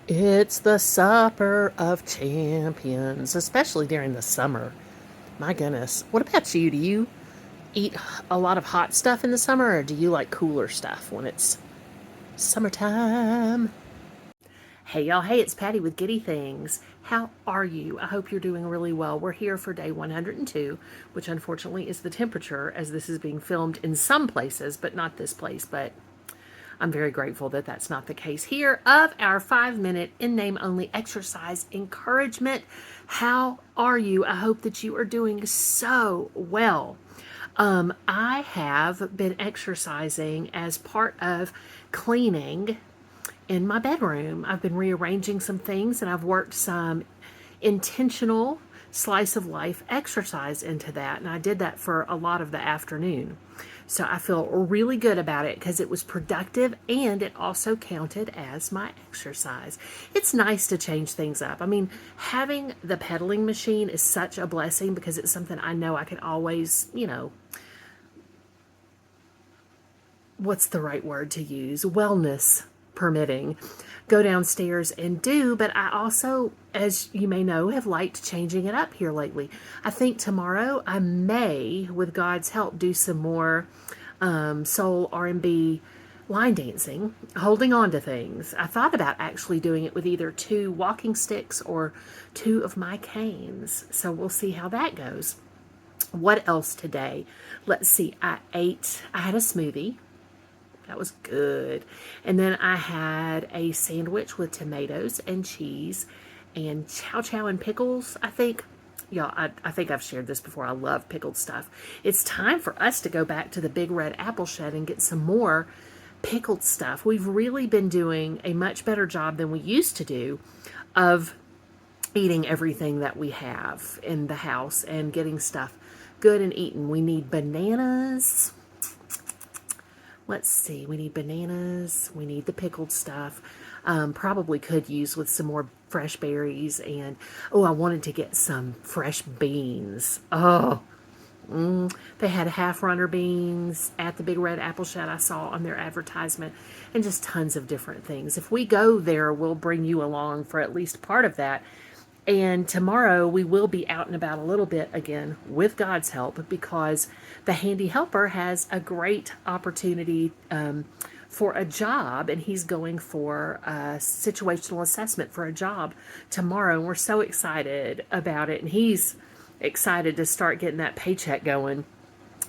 It's the supper of champions, especially during the summer. My goodness. What about you? Do you eat a lot of hot stuff in the summer, or do you like cooler stuff when it's summertime? Hey, y'all. Hey, it's Patty with Giddy Things. How are you? I hope you're doing really well. We're here for day 102, which unfortunately is the temperature as this is being filmed in some places, but not this place. But I'm very grateful that that's not the case here, of our 5 minute in name only exercise encouragement. How are you? I hope that you are doing so well. I have been exercising as part of cleaning in my bedroom. I've been rearranging some things and I've worked some intentional slice of life exercise into that. And I did that for a lot of the afternoon. So I feel really good about it because it was productive and it also counted as my exercise. It's nice to change things up. I mean, having the pedaling machine is such a blessing because it's something I know I can always, what's the right word to use? Wellness permitting, go downstairs and do. But I also, as you may know, have liked changing it up here lately. I think tomorrow I may, with God's help, do some more soul R&B line dancing, holding on to things. I thought about actually doing it with either two walking sticks or two of my canes. So we'll see how that goes. What else today? Let's see. I had a smoothie. That was good. And then I had a sandwich with tomatoes and cheese and chow chow and pickles, I think. Yeah, I think I've shared this before. I love pickled stuff. It's time for us to go back to the Big Red Apple Shed and get some more pickled stuff. We've really been doing a much better job than we used to do of eating everything that we have in the house and getting stuff good and eaten. We need bananas. Let's see, we need bananas, we need the pickled stuff. Probably could use with some more fresh berries. And oh, I wanted to get some fresh beans. They had half runner beans at the Big Red Apple Shed I saw on their advertisement, and just tons of different things. If we go there, we'll bring you along for at least part of that. And tomorrow we will be out and about a little bit again with God's help, because the handy helper has a great opportunity for a job, and he's going for a situational assessment for a job tomorrow. And we're so excited about it. And he's excited to start getting that paycheck going.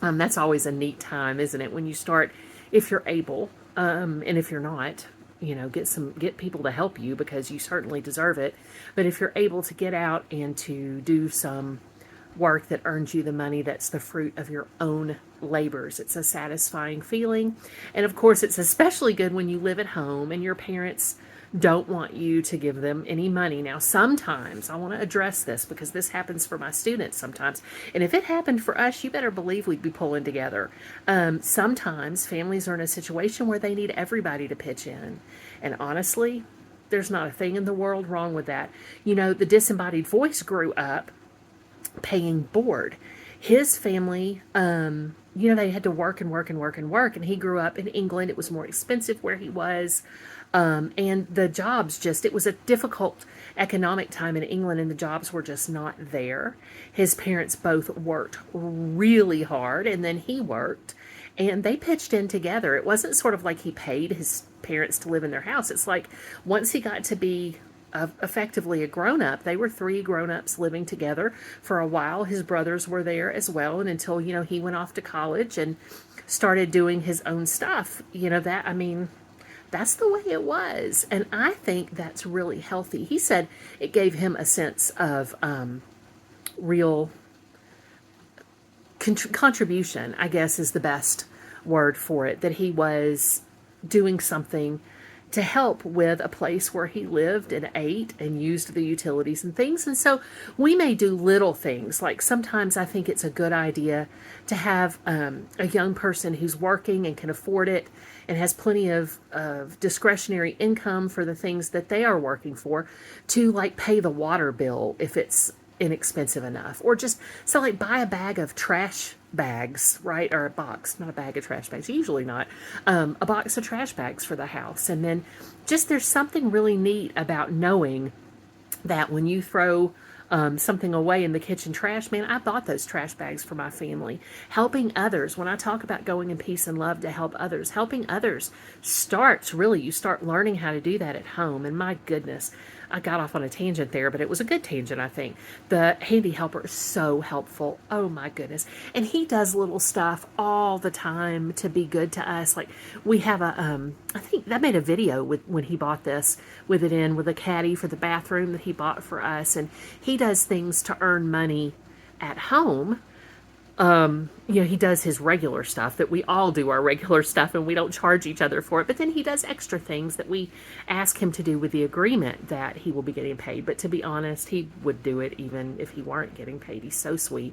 That's always a neat time, isn't it? When you start, if you're able, and if you're not, get people to help you, because you certainly deserve it. But if you're able to get out and to do some work that earns you the money, that's the fruit of your own labors. It's a satisfying feeling. And of course, it's especially good when you live at home and your parents don't want you to give them any money. Now, sometimes I want to address this because this happens for my students sometimes. And if it happened for us, you better believe we'd be pulling together. Sometimes families are in a situation where they need everybody to pitch in. And honestly, there's not a thing in the world wrong with that. The disembodied voice grew up paying board. His family, they had to work and work and work and work. And he grew up in England. It was more expensive where he was. And the jobs it was a difficult economic time in England, and the jobs were just not there. His parents both worked really hard, and then he worked, and they pitched in together. It wasn't sort of like he paid his parents to live in their house. It's like once he got to be effectively a grown-up, they were three grown-ups living together for a while. His brothers were there as well, and until he went off to college and started doing his own stuff. That's the way it was. And I think that's really healthy. He said it gave him a sense of real contribution, I guess is the best word for it, that he was doing something to help with a place where he lived and ate and used the utilities and things. And so we may do little things. Like sometimes I think it's a good idea to have a young person who's working and can afford it and has plenty of discretionary income for the things that they are working for, to like pay the water bill if it's inexpensive enough, or just so like buy a bag of trash bags, right? Or a box, not a bag of trash bags, usually not. A box of trash bags for the house. And then just there's something really neat about knowing that when you throw something away in the kitchen trash, man, I bought those trash bags for my family. Helping others, when I talk about going in peace and love to help others, helping others starts really, you start learning how to do that at home. And my goodness, I got off on a tangent there, but it was a good tangent, I think. The handy helper is so helpful. Oh my goodness. And he does little stuff all the time to be good to us. Like we have I think I made a video with when he bought this with it in with a caddy for the bathroom that he bought for us. And he does things to earn money at home. He does his regular stuff that we all do our regular stuff and we don't charge each other for it. But then he does extra things that we ask him to do with the agreement that he will be getting paid. But to be honest, he would do it even if he weren't getting paid. He's so sweet.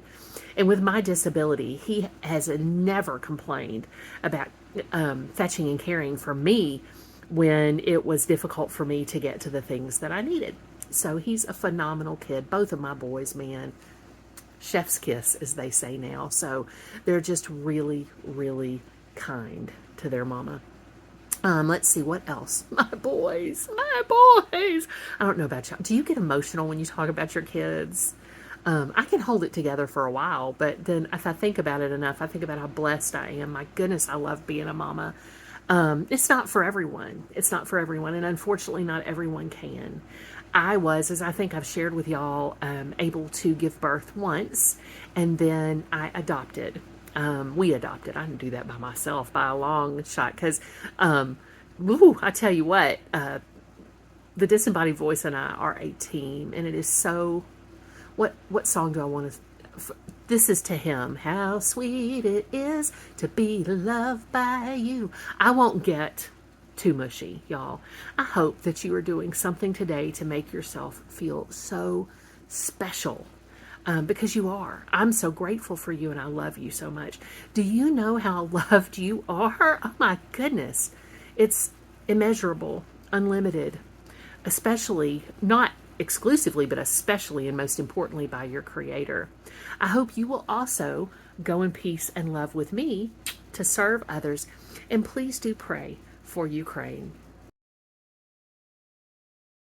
And with my disability, he has never complained about fetching and carrying for me when it was difficult for me to get to the things that I needed. So he's a phenomenal kid. Both of my boys, man. Chef's kiss, as they say now. So they're just really, really kind to their mama. Let's see, what else? My boys. I don't know about y'all. Do you get emotional when you talk about your kids? I can hold it together for a while, but then if I think about it enough, I think about how blessed I am. My goodness, I love being a mama. It's not for everyone. It's not for everyone. And unfortunately, not everyone can. I was, as I think I've shared with y'all, able to give birth once, and then I adopted. We adopted. I didn't do that by myself by a long shot because, I tell you what, the disembodied voice and I are a team, and it is so. What song do I want to? This is to him. How sweet it is to be loved by you. I won't get too mushy, y'all. I hope that you are doing something today to make yourself feel so special. Because you are. I'm so grateful for you and I love you so much. Do you know how loved you are? Oh my goodness. It's immeasurable, unlimited, especially, not exclusively, but especially and most importantly by your Creator. I hope you will also go in peace and love with me to serve others. And please do pray for Ukraine.